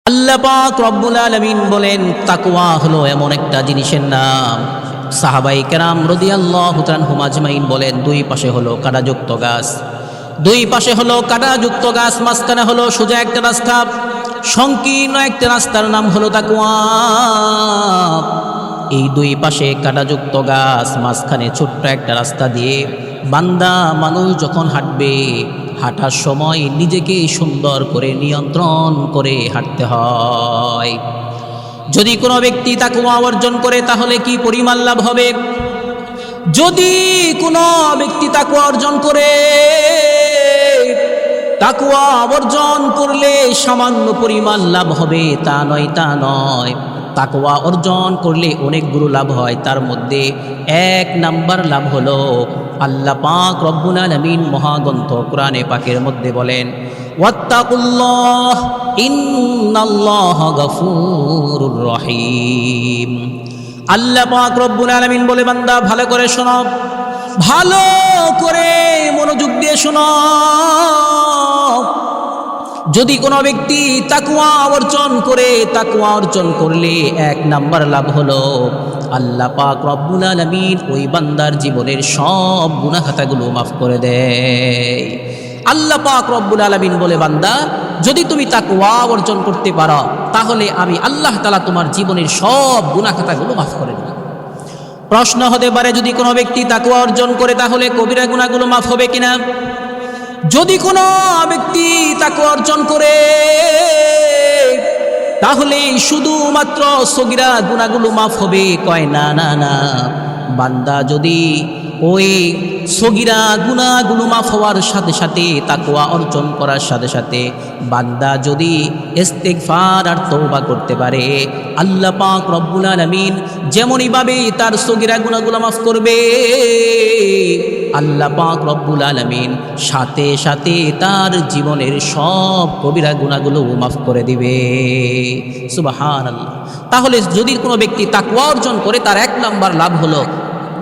আল্লাহ পাক রব্বুল আলামিন বলেন তাকওয়া হলো এমন একটা জিনিসের নাম। সাহাবায়ে কেরাম রাদিয়াল্লাহু তাআলা আনহুম আজমাইন বলেন দুই পাশে হলো কাঁটাযুক্ত গাছ, দুই পাশে হলো কাঁটাযুক্ত গাছ, মাঝখানে হলো সোজা একটা রাস্তা, সংকীর্ণ একটা রাস্তার নাম হলো তাকওয়া। এই দুই পাশে কাঁটাযুক্ত গাছ, মাঝখানে ছোট্ট একটা রাস্তা দিয়ে বান্দা মানুষ যখন হাঁটবে, হাঁটার সময় নিজেকে সুন্দর করে নিয়ন্ত্রণ করে হাঁটতে হয়। যদি কোনো ব্যক্তি তাকওয়া অর্জন করে তাহলে কি পরিমাণ লাভ হবে? যদি কোনো ব্যক্তি তাকওয়া অর্জন করে, তাকওয়া অর্জন করলে সামান্য পরিমাণ লাভ হবে তা নয়, তা নয়। তাকওয়া অর্জন করলে অনেকগুলো লাভ হয়। তার মধ্যে এক নাম্বার লাভ হলো আল্লাহ পাক রব্বুল আলামিন মহাগ্রন্থ কোরআনে পাকের মধ্যে বলেন ওয়াত্তাকুল্লাহ ইন্নাল্লাহা গফুরুর রহিম। আল্লাহ পাক রব্বুল আলামিন বলে বান্দা ভালো করে শোনো, ভালো করে মনোযোগ দিয়ে শোনো। যদি কোনো ব্যক্তি তাকওয়া অর্জন করে, তাকওয়া অর্জন করলে এক নাম্বার লাভ হলো আল্লাহ পাক রব্বুল আলামিন ওই বান্দার জীবনের সব গুনাহ খাতাগুলো মাফ করে দেয়। আল্লাহ পাক রব্বুল আলামিন বলে বান্দা যদি তুমি তাকওয়া অর্জন করতে পারো তাহলে আমি আল্লাহ তাআলা তোমার জীবনের সব গুনাহ খাতাগুলো মাফ করে দেব। প্রশ্ন হতে পারে যদি কোনো ব্যক্তি তাকওয়া অর্জন করে তাহলে কবিরা গুনাহগুলো মাফ হবে কিনা? যদি কোনো ব্যক্তি তাকওয়া অর্জন করে তাহলে শুধুমাত্র সগীরা গুনাহগুলো মাফ হবে। কয় না না না, বান্দা যদি ওই সগীরা গুনাহগুলো মাফ হওয়ার সাথে সাথে তাকওয়া অর্জন করার সাথে সাথে বান্দা যদি ইস্তিগফার আর তওবা করতে পারে, আল্লাহ পাক রব্বুল আলামিন যেমনইভাবে তার সগীরা গুনাহগুলো মাফ করবে, আল্লাহ পাক রব্বুল আলামিন সাথে সাথে তার জীবনের সব কবিরা গুনাহগুলো মাফ করে দিবে। সুবহানাল্লাহ। তাহলে যদি কোনো ব্যক্তি তাকওয়া অর্জন করে তার এক নাম্বার লাভ হলো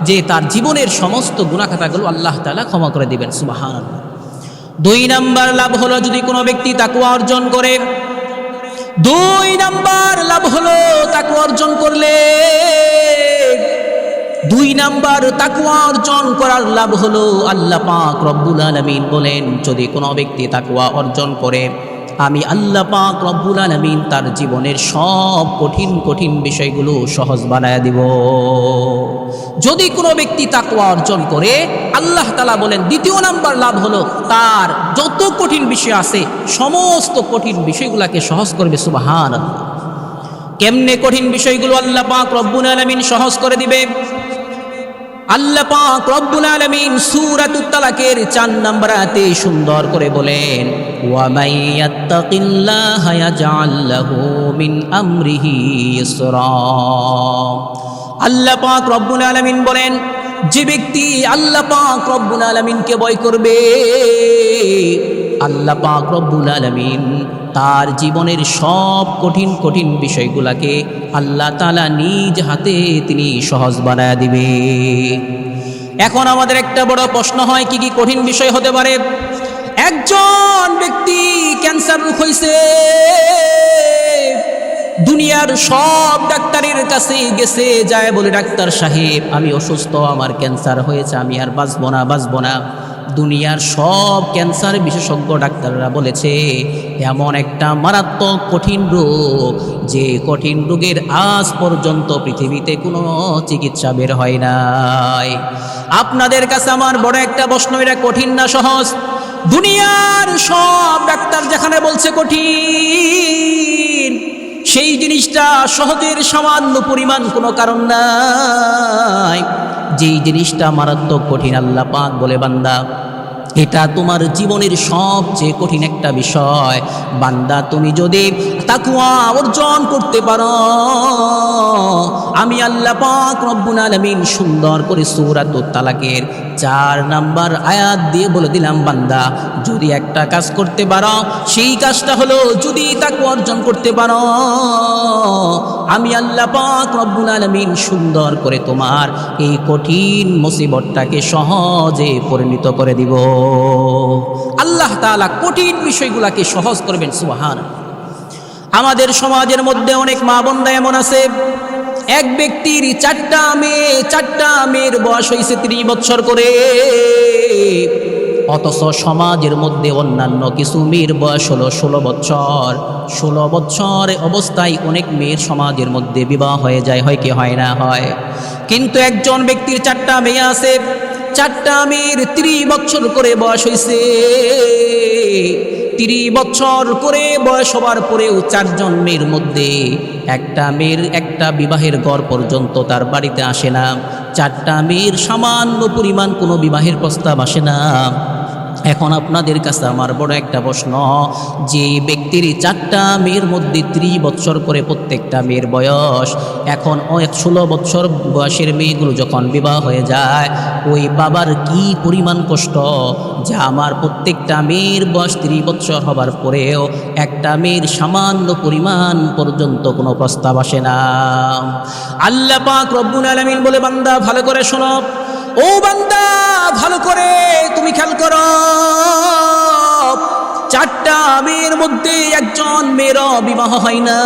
যে তার জীবনের সমস্ত গুনাহ খাতাগুলো আল্লাহ তাআলা ক্ষমা করে দিবেন। সুবহানাল্লাহ। দুই নাম্বার লাভ হলো যদি কোনো ব্যক্তি তাকওয়া অর্জন করে, দুই নাম্বার লাভ হলো তাকওয়া অর্জন করলে, দুই নাম্বার তাকওয়া অর্জন করার লাভ হলো আল্লাহ পাক রব্বুল আলামিন বলেন যদি কোনো ব্যক্তি তাকওয়া অর্জন করে আমি আল্লাহ পাক রব্বুল আলামিন তার জীবনের সব কঠিন কঠিন বিষয়গুলো সহজ বানায়া দিব। যদি কোনো ব্যক্তি তাকওয়া অর্জন করে আল্লাহ তাআলা বলেন দ্বিতীয় নাম্বার লাভ হলো তার যত কঠিন বিষয় আছে সমস্ত কঠিন বিষয়গুলোকে সহজ করবে। সুবহানাল্লাহ। কেমনে কঠিন বিষয়গুলো আল্লাহ পাক রব্বুল আলামিন সহজ করে দিবে? আল্লাহ পাক রব্বুল আলামিন সূরাতুত তালাকের ৪ নম্বর আয়াতে সুন্দর করে বলেন ওয়া মাইয়াত্তাকিল্লাহা ইয়াজআল লাহু মিন আমরিহি ইসরা। আল্লাহ পাক রব্বুল আলামিন বলেন যে ব্যক্তি আল্লাহ পাক রব্বুল আলামিনকে ভয় করবে, আল্লাহ পাক রব্বুল আলামিন তার জীবনের সব কঠিন কঠিন বিষয়গুলোকে আল্লাহ তাআলা নিজ হাতে তিনি সহজ বানায়া দিবে। এখন আমাদের একটা বড় প্রশ্ন হয় কি কি কঠিন বিষয় হতে পারে? একজন ব্যক্তি ক্যান্সার রোগ হয়েছে, দুনিয়ার সব ডাক্তারের কাছে গেছে, যায় বলে ডাক্তার সাহেব আমি অসুস্থ, আমার ক্যান্সার হয়েছে, আমি আর বাঁচবো না। দুনিয়ার সব ক্যান্সার বিশেষজ্ঞ ডাক্তাররা বলেছে এমন একটা মারাত্মক কঠিন রোগ যে কঠিন রোগের আজ পর্যন্ত পৃথিবীতে কোনো চিকিৎসা বের হয় নাই। আপনাদের কাছে আমার বড় একটা প্রশ্ন, এটা কঠিন না সহজ? দুনিয়ার সব ডাক্তার যেখানে বলছে কঠিন, সেই জিনিসটা সহজের সামান্য পরিমাণ কোনো কারণ নাই। যেই জিনিসটা মারাত্মক কঠিন আল্লাহ পাক বলে বান্দা এটা তোমার জীবনের সবচেয়ে কঠিন একটা বিষয়। বান্দা তুমি যদি তাকওয়া অর্জন করতে পারো আমি আল্লাহ পাক রব্বুল আলামিন সুন্দর করে সূরাতুত তালাকের ৪ নম্বর আয়াত দিয়ে বলে দিলাম বান্দা যদি একটা কাজ করতে পারো সেই কাজটা হলো যদি তাকওয়া অর্জন করতে পারো আমি আল্লাহ পাক রব্বুল আলামিন সুন্দর করে তোমার এই কঠিন মুসিবতটাকে সহজে পরিণত করে দিব। আল্লাহ তাআলা কঠিন বিষয়গুলোকে সহজ করবেন। সুবহানাল্লাহ। আমাদের সমাজের মধ্যে অনেক মা বোনরা এমন আছে, এক ব্যক্তির চারটা মেয়ের বয়স হয়েছে 30 বছর করে, অথচ সমাজের মধ্যে অন্যান্য কিছু মেয়ের বয়স হলো 16 বছর। 16 বছর অবস্থায় অনেক মেয়ের সমাজের মধ্যে বিবাহ হয়ে যায়, হয় কি হয় না হয়। কিন্তু একজন ব্যক্তির চারটা মেয়ে আছে, চারটা মেয়ের 30 বছর করে বয়স হয়েছে। 30 বছর করে বয়স হবার পরেও চারজন মেয়ের মধ্যে একটা মেয়ের একটা বিবাহের ঘর পর্যন্ত তার বাড়িতে আসে না। চারটা মেয়ের সামান্য পরিমাণ কোনো বিবাহের প্রস্তাব আসে না। এখন আপনাদের কাছে আমার বড় একটা প্রশ্ন, যে ব্যক্তির চারটা মেয়ের মধ্যে 30 বছর করে প্রত্যেকটা মেয়ের বয়স, এখন 16 বছর বয়সের মেয়েগুলো যখন বিবাহ হয়ে যায়, ওই বাবার কি পরিমাণ কষ্ট যে আমার প্রত্যেকটা মেয়ের বয়স 30 বছর হবার পরেও একটা মেয়ের সামান্য পরিমাণ পর্যন্ত কোনো প্রস্তাব আসে না। আল্লাহ পাক রব্বুল আলামিন বলে, বান্দা ভালো করে শোনো, ও বান্দা ভালো করে তুমি খেয়াল করো, চারটা মেয়ের মধ্যে একজন মেয়েরও বিবাহ হয় না।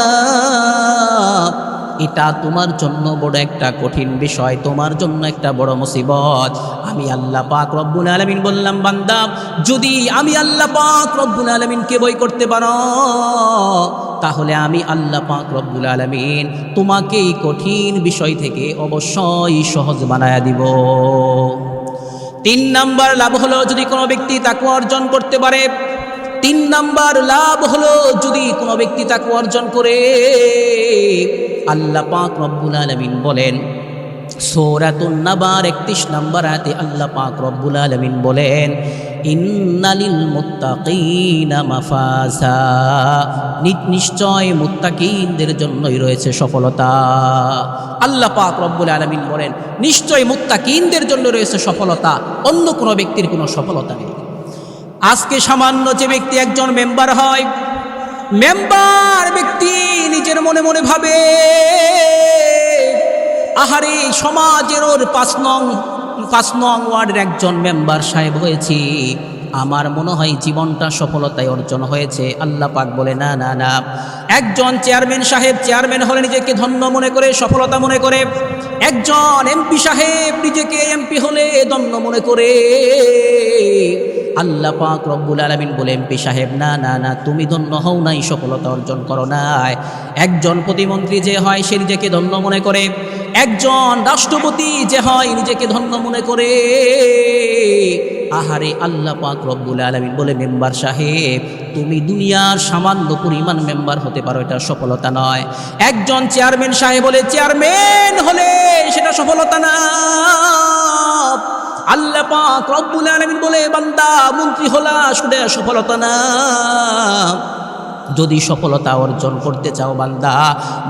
এটা তোমার জন্য বড় একটা কঠিন বিষয়, তোমার জন্য একটা বড় মুসিবত। আমি আল্লাহ পাক রব্বুল আলামিন বললাম, বান্দা যদি আমি আল্লাহ পাক রব্বুল আলামিনকে ভয় করতে পারো, তাহলে আমি আল্লাহ পাক রব্বুল আলামিন তোমাকে এই কঠিন বিষয় থেকে অবশ্যই সহজ বানায়া দিব। 3 নাম্বার লাভ হলো যদি কোনো ব্যক্তি তাকওয়া অর্জন করতে পারে। 3 নাম্বার লাভ হলো যদি কোনো ব্যক্তি তাকওয়া অর্জন করে। আল্লাহ পাক রব্বুল আলামিন বলেন সূরাতুন নাবার 31 নম্বর আয়াতে আল্লাহ পাক রব্বুল আলামিন বলেন, ইন্নালিল মুত্তাকিনা মাফাজা, নিশ্চয় মুত্তাকিনদের জন্যই রয়েছে সফলতা। আল্লাহ পাক রব্বুল আলামিন বলেন নিশ্চয় মুত্তাকিনদের জন্য রয়েছে সফলতা, অন্য কোনো ব্যক্তির কোনো সফলতা নেই। আজকে সামান্য যে ব্যক্তি একজন মেম্বার হয়, মেম্বার ব্যক্তি নিজের মনে মনে ভাবে, আহারে সমাজের ওর 5 নং ওয়ার্ডের একজন মেম্বার সাহেব হয়েছি, আমার মনে হয় জীবনটা সফলতায় অর্জন হয়েছে। আল্লাহ পাক বলে, না না না, একজন চেয়ারম্যান সাহেব চেয়ারম্যান হলে নিজেকে ধন্য মনে করে, সফলতা মনে করে। একজন এমপি সাহেব নিজেকে এমপি হলে ধন্য মনে করে। আল্লাহ পাক রব্বুল আলামিন বলে, এমপি সাহেব না না না, তুমি ধন্য হও নাই, সফলতা অর্জন করো নাই। একজন প্রতিমন্ত্রী যে হয় সে নিজেকে ধন্য মনে করে, একজন রাষ্ট্রপতি যে হয় নিজেকে ধন্য মনে করে। আহারে আল্লাহ পাক রব্বুল আলামিন বলে, মেম্বার সাহেব তুমি দুনিয়ার সামান্য পরিমাণ মেম্বার হতে পারো, এটা সফলতা নয়। একজন চেয়ারম্যান সাহেব বলে, চেয়ারম্যান হলে সেটা সফলতা না। আল্লাহ পাক রব্বুল আলামিন বলে, বান্দা মন্ত্রী হলা শুধু সফলতা না। যদি সফলতা অর্জন করতে চাও বান্দা,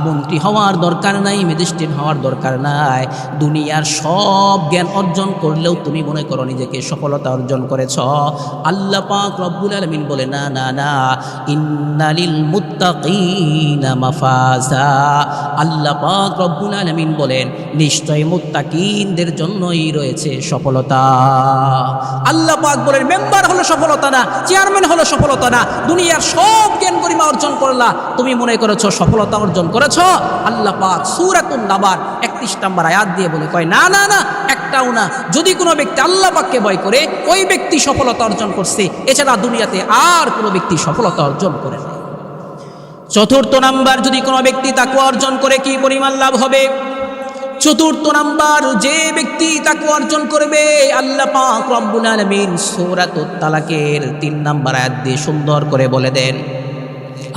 মন্ত্রী হওয়ার দরকার নাই, ম্যাজিস্ট্রেট হওয়ার দরকার নাই। দুনিয়ার সব জ্ঞান অর্জন করলেও তুমি মনে করো নিজেকে সফলতা অর্জন করেছ। আল্লাহ পাক রব্বুল আলামিন বলে, না না না, ইন্নালিল মুত্তাকিনা মাফাজা। আল্লাহ পাক রব্বুল আলামিন বলেন নিশ্চয় মুত্তাকিনদের জন্যই রয়েছে সফলতা। আল্লাহ পাক বলেন মেম্বার হলো সফলতা না, চেয়ারম্যান হলো সফলতা না। দুনিয়ার সব জ্ঞান গরিমা অর্জন করলা, তুমি মনে করেছো সফলতা অর্জন করেছো। আল্লাহ পাক সূরাতুন নাবার 31 নম্বর আয়াত দিয়ে বলে, কয় না না না, একটাও না। যদি কোনো ব্যক্তি আল্লাহ পাককে ভয় করে, ওই ব্যক্তি সফলতা অর্জন করছে, এছাড়া দুনিয়াতে আর কোনো ব্যক্তি সফলতা অর্জন করে না। 4th নাম্বার, যদি কোনো ব্যক্তি তাকওয়া অর্জন করে কি পরিমাণ লাভ হবে। 4th নাম্বার, যে ব্যক্তি তাকওয়া অর্জন করবে, আল্লাহ পাক রব্বুল আলামিন সূরাতুত তালাকের 3 নম্বর আয়াত দিয়ে সুন্দর করে বলে দেন।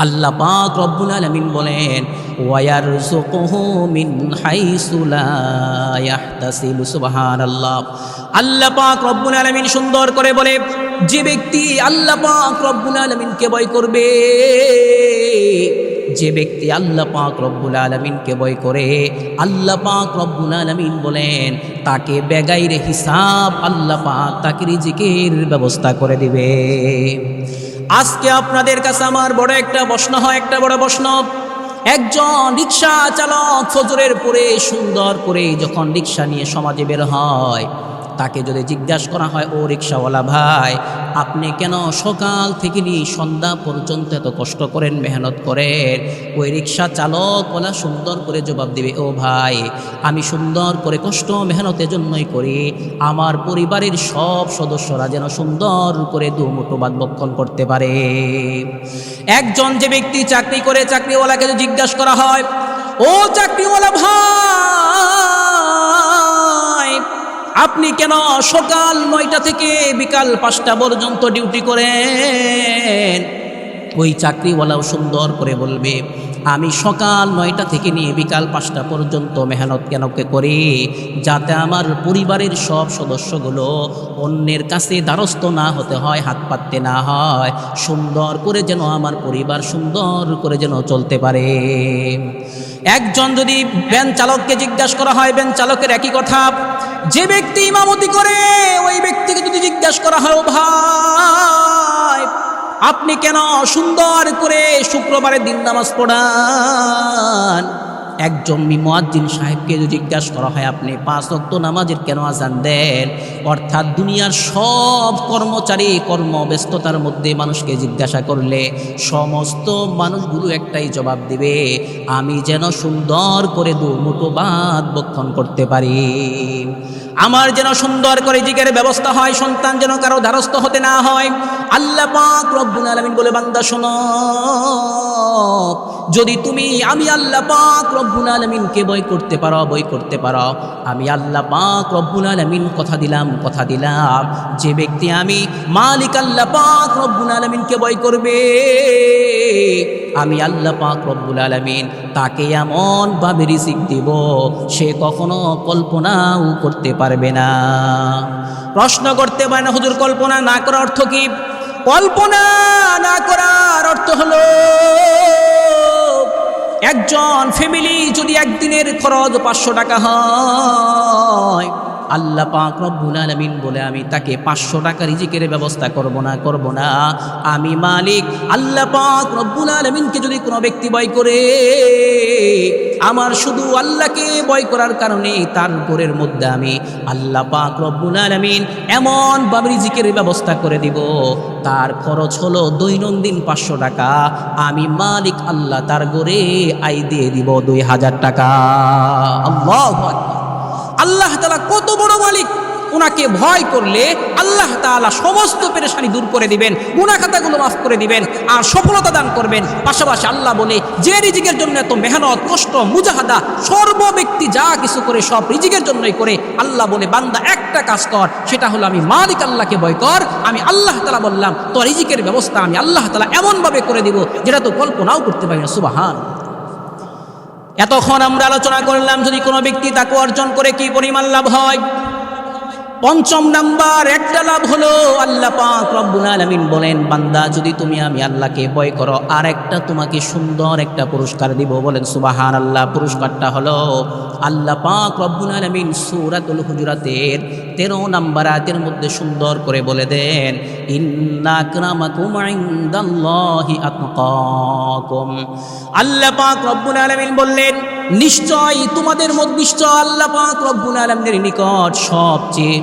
আল্লাহ পাক রব্বুল আলামিন বলেন, ওয়ায়ারযুকুহু মিন হাইসু লা ইয়াহতাসিব। সুবহানাল্লাহ। আল্লাহ পাক রব্বুল আলামিন সুন্দর করে বলে, যে ব্যক্তি আল্লাহ পাক রব্বুল আলামিনকে ভয় করবে, যে ব্যক্তি আল্লাহ পাক রব্বুল আলামিনকে ভয় করে, আল্লাহ পাক রব্বুল আলামিন বলেন তাকে বেগাইরে হিসাব আল্লাহ পাক তাকে রিজিকের ব্যবস্থা করে দিবে। আজকে আপনাদের কাছে আমার বড় একটা প্রশ্ন হয়, একটা বড় প্রশ্ন। একজন রিক্সা চালক ফজরের পরে সুন্দর করে যখন রিক্সা নিয়ে সমাজে বের হয়, তাকে যদি জিজ্ঞাসা করা হয়, ও রিক্সাওয়ালা ভাই, আপনি কেন সকাল থেকে নিয়ে সন্ধ্যা পর্যন্ত এত কষ্ট করেন, মেহনত করেন? ওই রিক্সা চালকওয়ালা সুন্দর করে জবাব দিবে, ও ভাই, আমি সুন্দর করে কষ্ট মেহনতের জন্যই করি, আমার পরিবারের সব সদস্যরা যেন সুন্দর করে দুমুঠো ভাত ভক্ষণ করতে পারে। একজন যে ব্যক্তি চাকরি করে, চাকরিওয়ালাকে যদি জিজ্ঞাসা করা হয়, ও চাকরিওয়ালা ভাই, আপনি কেন সকাল 9টা থেকে বিকাল 5টা পর্যন্ত ডিউটি করেন? ওই চাকরিওয়ালাও সুন্দর করে বলবে, আমি সকাল 9টা থেকে নিয়ে বিকাল 5টা পর্যন্ত মেহনত কেন করি? যাতে আমার পরিবারের সব সদস্যগুলো অন্যের কাছে দ্বারস্থ না হতে হয়, হাত পাততে না হয়, সুন্দর করে যেন আমার পরিবার সুন্দর করে যেন চলতে পারে। একজন যদি ভ্যান চালককে জিজ্ঞাসা করা হয়, ভ্যান চালকের একই কথা। যে ব্যক্তি ইমামতি করে, ওই ব্যক্তিকে যদি জিজ্ঞাসা করা হয়, ও ভাই, আপনি কেন সুন্দর করে শুক্রবারের দিন নামাজ পড়ান? একজন মুয়াজ্জিন সাহেবকে যদি জিজ্ঞাসা করা হয়, আপনি 5 ওয়াক্ত নামাজের কেন আযান দেন? অর্থাৎ দুনিয়ার সব কর্মচারী কর্মব্যস্ততার মধ্যে মানুষকে জিজ্ঞাসা করলে সমস্ত মানুষগুলো একটাই জবাব দিবে, আমি যেন সুন্দর করে দুমুঠো ভাত ভক্ষণ করতে পারি, আমার যেন সুন্দর করে রিজিকের ব্যবস্থা হয়, সন্তান যেন কারো দ্বারস্থ হতে না হয়। আল্লাহ পাক রব্বুল আলামিন বলে, বান্দা শোনো, যদি তুমি আমি আল্লাহ পাক রব্বুল আলামিনকে ভয় করতে পারো, আমি আল্লাহ পাক রব্বুল আলামিন কথা দিলাম, যে ব্যক্তি আমি মালিক আল্লাহ পাক রব্বুল আলামিনকে ভয় করবে, আমি আল্লাহ পাক রব্বুল আলামিন তাকে এমন ভাবে রিজিক দিব, সে কখনো কল্পনাও করতে পারবে না। প্রশ্ন করতে পারে না, হুজুর কল্পনা না করার অর্থ কি? কল্পনা না করার অর্থ হলো, একজন ফ্যামিলি যদি একদিনের খরচ 500 টাকা হয়, আল্লাহ পাক রব্বুল আলামিন বলে, আমি তাকে 500 টাকা রিজিকের ব্যবস্থা করব না। আমি মালিক আল্লাহ পাক রব্বুল আলামিনকে যদি কোনো ব্যক্তি ভয় করে, আমার শুধু আল্লাহকে ভয় করার কারণে তার ঘরের মধ্যে আমি আল্লাহ পাক রব্বুল আলামিন এমন ভাবে রিজিকের ব্যবস্থা করে দিব, তার খরচ হলো দৈনন্দিন 500 টাকা, আমি মালিক আল্লাহ তার ঘরে আয় দিয়ে দিব 2000 টাকা। আল্লাহু আকবার। আল্লাহ তাআলা কত বড় মালিক! ওনাকে ভয় করলে আল্লাহ তাআলা সমস্ত পেরেশানি দূর করে দিবেন, গুনাহ খাতাগুলো মাফ করে দিবেন, আর সফলতা দান করবেন। পাশাপাশি আল্লাহ বলে, যে রিজিকের জন্য এত মেহনত, কষ্ট, মুজাহাদা, সর্ব ব্যক্তি যা কিছু করে সব রিজিকের জন্যই করে। আল্লাহ বলে, বান্দা একটা কাজ কর, সেটা হলো আমি মালিক আল্লাহকে ভয় কর। আমি আল্লাহ তাআলা বললাম, তো রিজিকের ব্যবস্থা আমি আল্লাহ তাআলা এমনভাবে করে দিব যেটা তো কল্পনাও করতে পারি না। সুবহান। এতক্ষণ আমরা আলোচনা করলাম, যদি কোনো ব্যক্তি তাকে অর্জন করে কি পরিমাণ লাভ হয়। 5ম নাম্বার একটা লাভ হলো, আল্লাহ পাক রব্বুল আলামিন বলেন, বান্দা যদি তুমি আমি আল্লাহকে ভয় করো, আর একটা তোমাকে সুন্দর একটা পুরস্কার দিব। বলেন সুবহানাল্লাহ। পুরস্কারটা হলো, আল্লাহ পাক রব্বুল আলামিন সূরাতুল হুজুরাতের 13 নম্বর আয়াতের মধ্যে সুন্দর করে বলে দেন, ইন্না আকরামাকুম ইনদাল্লাহি আতকাকুম। আল্লাহ পাক রব্বুল আলামিন বললেন, নিশ্চয় তোমাদের মধ্যে, নিশ্চয় আল্লাহ পাক রব্বুল আলামিনের নিকট সবচেয়ে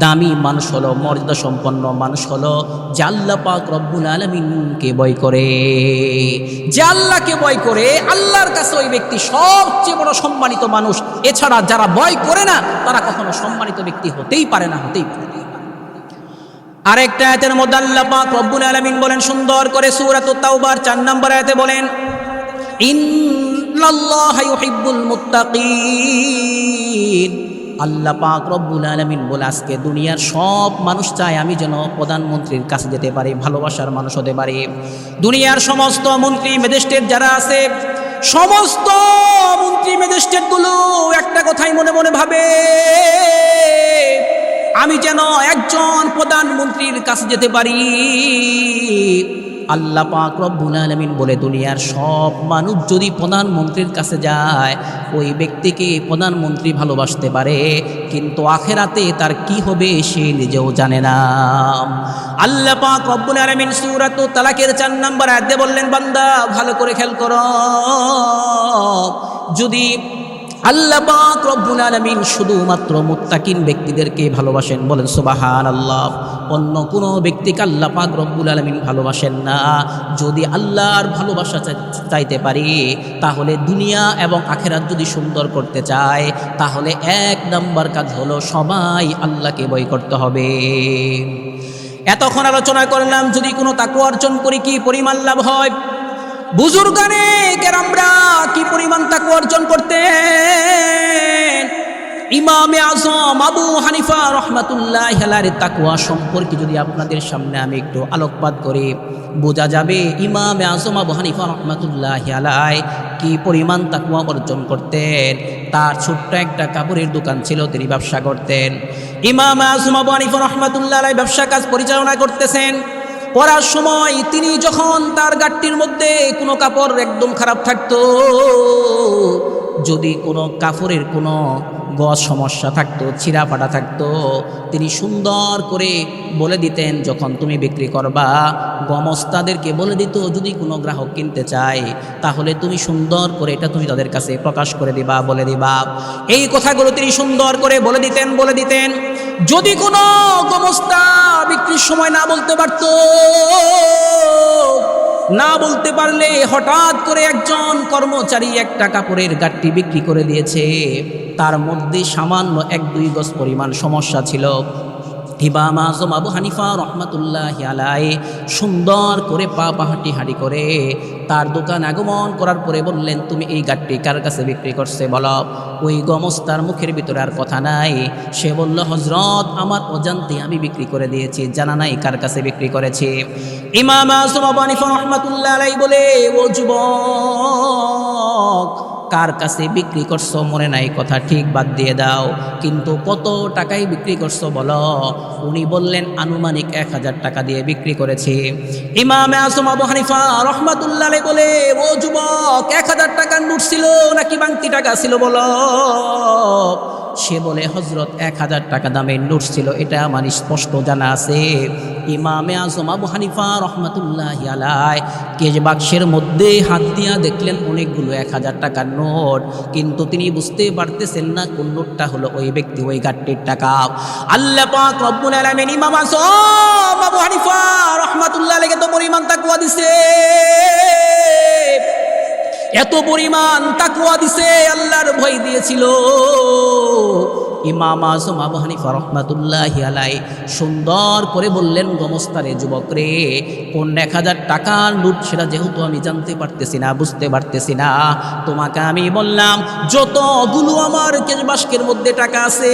দামি মানুষ হলো, মর্যাদা সম্পন্ন মানুষ হলো যে আল্লাহ পাক রব্বুল আলামিনকে ভয় করে। যে আল্লাহকে ভয় করে, আল্লাহর কাছে ওই ব্যক্তি সবচেয়ে বড় সম্মানিত মানুষ। এছাড়া যারা ভয় করে না, তারা কখনো সম্মানিত ব্যক্তি হতেই পারে না। আরেকটা আয়াতের মধ্যে আল্লাহ পাক রব্বুল আলামিন বলেন সুন্দর করে, সূরাতুত তাওবার 4 নম্বর আয়াতে বলেন, ইন্নাল্লাহা ইউহিব্বুল মুত্তাকিন। আল্লাহ পাক রব্বুল আলামিন বলে, আজকে দুনিয়ার সব মানুষ চায় আমি যেন প্রধানমন্ত্রীর কাছে যেতে পারি, ভালোবাসার মানুষ হতে পারি। দুনিয়ার সমস্ত মন্ত্রী ম্যাজিস্ট্রেট যারা আছে, সমস্ত মন্ত্রী ম্যাজিস্ট্রেটগুলো একটা কথাই মনে মনে ভাবে, আমি যেন একজন প্রধানমন্ত্রীর কাছে যেতে পারি। আল্লাহ পাক রব্বুল আলামিন বলে, দুনিয়ার সব মানুষ যদি প্রধানমন্ত্রীর কাছে যায়, ওই ব্যক্তিকে প্রধানমন্ত্রী ভালোবাসতে পারে, কিন্তু আখেরাতে তার কি হবে সে নিজেও জানে না। আল্লাহ পাক রব্বুল আলামিন সূরাতুত তালাকের 4 নম্বর আয়াতে বললেন, বান্দা ভালো করে খেয়াল করো, যদি আল্লাহ পাক রব্বুল আলামিন শুধুমাত্র মুত্তাকিন ব্যক্তিদেরকে ভালোবাসেন, বলেন সুবহানাল্লাহ। অন্য কোনো ব্যক্তিকে আল্লাহ পাক রব্বুল আলামিন ভালোবাসেন না। যদি আল্লাহর ভালোবাসা চাইতে পারি, তাহলে দুনিয়া এবং আখিরাত যদি সুন্দর করতে চায়, তাহলে এক নাম্বার কাজ হলো সবাই আল্লাহকে ভয় করতে হবে। এতক্ষণ আলোচনা করলাম যদি কোনো তাকওয়া অর্জন করি কি পরিমাণ লাভ হয়, বুজুর্গানে কেরামরা কি পরিমাণ তাকওয়া অর্জন করতেন। ইমামে আজম আবু হানিফা রাহমাতুল্লাহি আলাইহির তাকওয়া সম্পর্কে যদি আপনাদের সামনে আমি একটু আলোকপাত করি, বোঝা যাবে ইমামে আজম আবু হানিফা রাহমাতুল্লাহি আলাইহি কি পরিমাণ তাকওয়া অর্জন করতেন। তার ছোট্ট একটা কাপড়ের দোকান ছিল, তিনি ব্যবসা করতেন। ইমাম আজম আবু হানিফা রাহমাতুল্লাহি আলাইহি ব্যবসা কাজ পরিচালনা করতেছেন। পড়ার সময় তিনি যখন তার গাড়ির মধ্যে কোনো কাপড় একদম খারাপ থাকতো, যদি কোনো কাপড়ের কোনো গজ সমস্যা থাকতো, ছিঁড়া ফাটা থাকতো, তিনি সুন্দর করে বলে দিতেন যখন তুমি বিক্রি করবা, গমস্তাদেরকে বলে দিত যদি কোনো গ্রাহক কিনতে চায় তাহলে তুমি সুন্দর করে এটা তুমি তাদের কাছে প্রকাশ করে দিবা, বলে দিবা। এই কথাগুলো তিনি সুন্দর করে বলে দিতেন। যদি কোনো গমস্তা বিক্রির সময় না বলতে পারতো, না বলতে পারলে হঠাৎ করে একজন কর্মচারী একটা কাপড়ের গাড়ি বিক্রি করে দিয়েছে, তার মধ্যে সামান্য 1-2 গজ পরিমাণ সমস্যা ছিল, ইমাম আজম আবু হানিফা রাহমাতুল্লাহি আলাইহি সুন্দর করে পা হাঁটি করে তার দোকান আগমন করার পরে বললেন, তুমি এই গাড়িটি কার কাছে বিক্রি করছে বলো। ওই গমস্তার মুখের ভিতরে আর কথা নাই, সে বলল, হযরত আমার অজান্তে আমি বিক্রি করে দিয়েছি, জানা নাই কার কাছে বিক্রি করেছি। ইমাম আজম আবু হানিফা রাহমাতুল্লাহি আলাইহি বলে, ও যুবক, কার কাছে বিক্রি করছো মনে নাই, কথা ঠিক বাদ দিয়ে দাও, কিন্তু কত টাকায় বিক্রি করছো বলো। উনি বললেন, আনুমানিক 1000 টাকা দিয়ে বিক্রি করেছি। ইমাম আজম আবু হানিফা রাহমাতুল্লাহি আলাইহি বলে, ও যুবক, 1000 টাকার নোট ছিল নাকি বাংতি টাকা ছিল বলো। সে বলে, হযরত 1000 টাকা দামের নোট ছিল, এটা আমার স্পষ্ট জানা আছে। ইমামে আজম আবু হানিফা রাহমাতুল্লাহি আলাইহি কেজ বাক্সের মধ্যে হাত দিয়া দেখলেন অনেকগুলো 1000 টাকার নোট, কিন্তু তিনি বুঝতে পারতেছেন না কোন নোটটা হলো ওই ব্যক্তি ওই গাড়ির টাকা। আল্লাহ পাক রব্বুল আলামিন ইমাম আজম আবু হানিফা রাহমাতুল্লাহি আলাইহি তো পরিমাণ তাকওয়া দিছে, এত পরিমাণ তাকওয়া দিছে, আল্লাহর ভয় দিয়েছিল। ইমাম আজম আবু হানিফা রাহমাতুল্লাহি আলাইহি সুন্দর করে বললেন, গমস্তারে যুবক রে, কোন 1000 টাকার নোট সেটা যেহেতু আমি জানতে পারতেছি না, বুঝতে পারতেছি না, তোমাকে আমি বললাম যতগুলো আমার কেশবাস্কের মধ্যে টাকা আছে,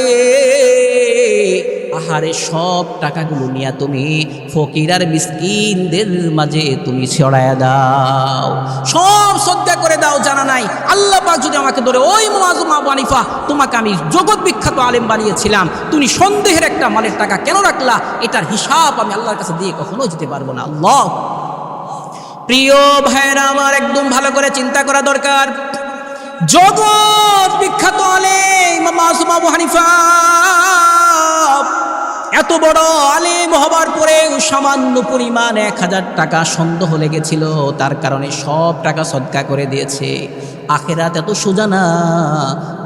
আহারে সব টাকাগুলো নিয়ে তুমি ফকির আর মিসকিনদের মাঝে তুমি ছড়ায়া দাও, সব সদ্গা করে দাও, জানা নাই আল্লাহ পাক যদি আমাকে ধরে ওই মুআজ্জম আবু হানিফা, তোমাকে আমি জগৎ বিখ্যাত আলেম বানিয়েছিলাম, তুমি সন্দেহের একটা মালের টাকা কেন রাখলা, এটার হিসাব আমি আল্লাহর কাছে দিয়ে কখনো যেতে পারবো না। আল্লাহ প্রিয় ভাইরা আমার, একদম ভালো করে চিন্তা করা দরকার। জগৎ বিখ্যাত আলেম মুআজ্জম আবু হানিফা এত বড় আলেম হবার পরেও সামান্য পরিমাণ 1000 টাকা সন্দেহ লেগেছিল, তার কারণে সব টাকা সদকা করে দিয়েছে। আখেরাত এত সোজা না,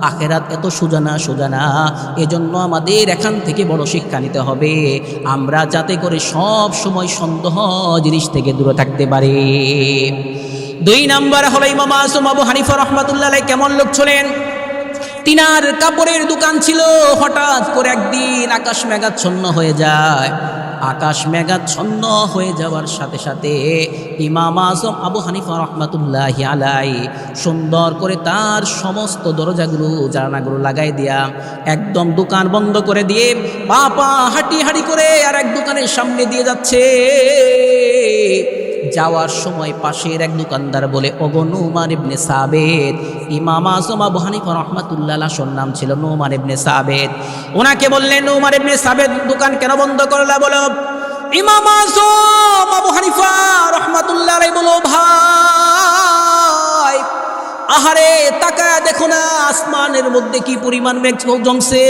আখেরাত এত সোজা না। এজন্য আমাদের এখান থেকে বড় শিক্ষা নিতে হবে, আমরা যাতে করে সব সময় সন্দেহ জিনিস থেকে দূরে থাকতে পারি। 2 নাম্বার হলো ইমাম আজম আবু হানিফা রাহমাতুল্লাহি আলাইহি কেমন লোক ছিলেন। তিনার কাপড়ের দোকান ছিল, হঠাৎ করে একদিন আকাশ মেঘাচ্ছন্ন হয়ে যায়। আকাশ মেঘাচ্ছন্ন হয়ে যাওয়ার সাথে সাথে ইমাম আজম আবু হানিফা রাহমাতুল্লাহি আলাইহি সুন্দর করে তার সমস্ত দরজাগুলো জানালাগুলো লাগাই দিয়া একদম দোকান বন্ধ করে দিয়ে পা হাঁটি করে আর এক দোকানের সামনে দিয়ে যাচ্ছে। যাওয়ার সময় পাশের এক দোকানদার বলে, ওগো নুমান ইবনে সাবিত, ইমাম আজম আবু হানিফা রাহমাতুল্লাহি আলাইহির নাম ছিল নুমান ইবনে সাবিত। ওনাকে বললেন, নুমান ইবনে সাবিত দোকান কেন বন্ধ করলা বলো। ইমাম আজম আবু হানিফা রাহমাতুল্লাহি আলাইহি বলো, ভাই আহারে তাকায়া দেখো না আসমানের মধ্যে কি পরিমাণ মেঘ জমছে,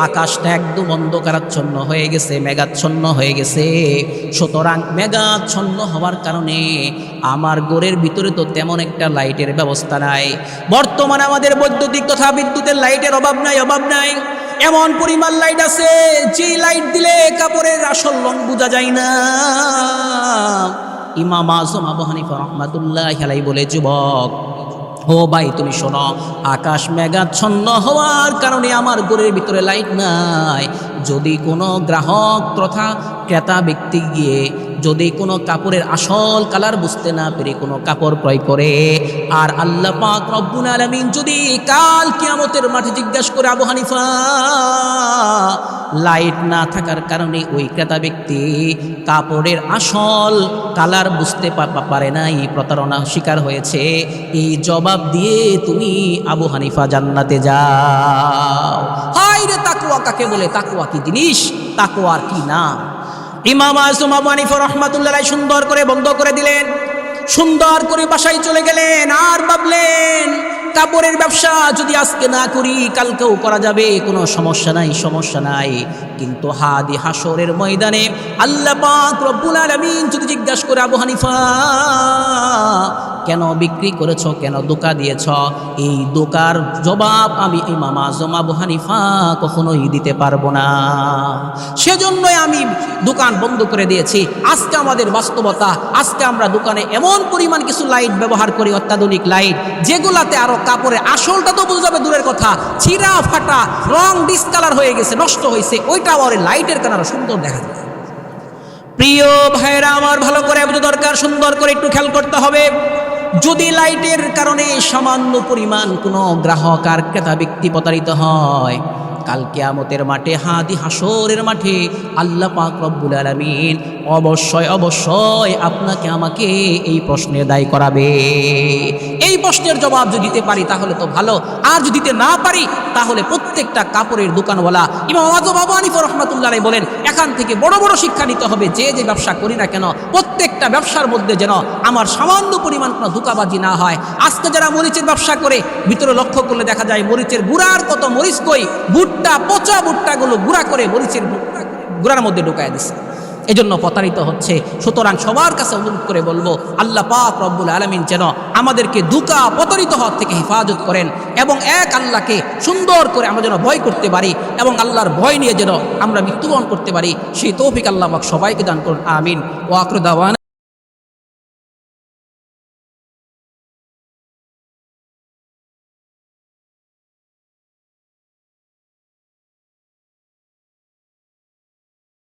আকাশটা একদম অন্ধকারাচ্ছন্ন হয়ে গেছে, মেঘাচ্ছন্ন হয়ে গেছে। সুতরাং মেঘাচ্ছন্ন হওয়ার কারণে আমার ঘরের ভিতরে তো তেমন একটা লাইটের ব্যবস্থা নাই। বর্তমানে আমাদের বৈদ্যুতিক তথা বিদ্যুতের লাইটের অভাব নাই। এমন পরিমাণ লাইট আছে যে লাইট দিলে কাপড়ের আসল রং বোঝা যায় না। ইমাম আযম আবু হানিফা রাহমাতুল্লাহি আলাইহি বলে, যুবক ও ভাই তুমি শোনো, আকাশ মেঘাচ্ছন্ন হওয়ার কারণে আমার ঘরের ভিতরে লাইট নাই। যদি কোনো গ্রাহক তথা ক্রেতা ব্যক্তি গিয়ে যদি কোনো কাপড়ের আসল কালার বুঝতে না পেরে কোনো কাপড় ক্রয় করে, আর আল্লাহ পাক রব্বুল আলামিন যদি কাল কিয়ামতের মাঠে জিজ্ঞাসা করে, আবু হানিফা লাইট না থাকার কারণে ওই ক্রেতা ব্যক্তি কাপড়ের আসল কালার বুঝতে পারে নাই, প্রতারণা শিকার হয়েছে, এই জবাব দিয়ে তুমি আবু হানিফা জান্নাতে যাও। হায় রে তাকওয়া কাকে বলে, তাকওয়া কি জিনিস, তাকওয়ার কি নাম। ইমাম আযম আবু হানিফা রাহমাতুল্লাহ আলাইহি সুন্দর করে বন্ধ করে দিলেন, সুন্দর করে বাসায় চলে গেলেন। আর ভাবলেন কাপড়ের ব্যবসা যদি আজকে না করি কালকেও করা যাবে, কোনো সমস্যা নাই। কিন্তু হাদি হাসরের ময়দানে আল্লাহ পাক রব্বুল আলামিন যদি জিজ্ঞাসা করে, আবু হানিফা কেন বিক্রি করেছ, কেন ধোঁকা দিয়েছ, এই ধোঁকার জবাব আমি ইমাম আযম আবু হানিফা কখনোই দিতে পারবো না। সেজন্যই আমি দোকান বন্ধ করে দিয়েছি। আজকে আমাদের বাস্তবতা, আজকে আমরা দোকানে এমন পরিমাণ কিছু লাইট ব্যবহার করি, অত্যাধুনিক লাইট, যেগুলাতে আরো কাপড়ে আসলটা তো বোঝা যাবে দূরের কথা, ছিঁড়া ফাটা রং ডিসকালার হয়ে গেছে, নষ্ট হয়েছে, ওইটা আবার লাইটের কারণে সুন্দর দেখা যায়। প্রিয় ভাইরা আমার, ভালো করে বুঝতে দরকার, সুন্দর করে একটু খেয়াল করতে হবে। যদি লাইটের কারণে সামান্য পরিমাণ কোনো গ্রাহক আর ক্রেতা ব্যক্তি প্রতারিত হয়, কাল কিয়ামতের মাঠে, হাদি হাসরের মাঠে আল্লাহ পাক রব্বুল আলামিন অবশ্যই আপনাকে আমাকে এই প্রশ্নের দায়ী করাবে। এই প্রশ্নের জবাব যদি দিতে পারি তাহলে তো ভালো, আর যদি দিতে না পারি তাহলে প্রত্যেকটা কাপড়ের দোকানওয়ালা ইমাম আযম আবু হানিফা রাহমাতুল্লাহ আলাইহি বলেন, এখান থেকে বড় বড় শিক্ষা নিতে হবে। যে ব্যবসা করি না কেন, প্রত্যেকটা ব্যবসার মধ্যে যেন আমার সামান্য পরিমাণ কোনো ধোঁকাবাজি না হয়। আজকে যারা মরিচের ব্যবসা করে, ভিতরে লক্ষ্য করলে দেখা যায় মরিচের গুঁড়ার কত মরিচ কই, ভুট্টা পচা ভুট্টাগুলো গুঁড়া করে মরিচের গুঁড়ার মধ্যে ঢুকায় দিচ্ছে, এজন্য প্রতারিত হচ্ছে। সুতরাং সবার কাছে অনুরোধ করে বলবো, আল্লাহ পাক রব্বুল আলামিন যেন আমাদেরকে ধোঁকা প্রতারিত হওয়ার থেকে হেফাজত করেন, এবং এক আল্লাহকে সুন্দর করে আমরা যেন ভয় করতে পারি, এবং আল্লাহর ভয় নিয়ে যেন আমরা মৃত্যুবরণ করতে পারি, সেই তৌফিক আল্লাহ পাক সবাইকে দান করুন। আমিন। ওয়া আখিরু দাওয়ানা।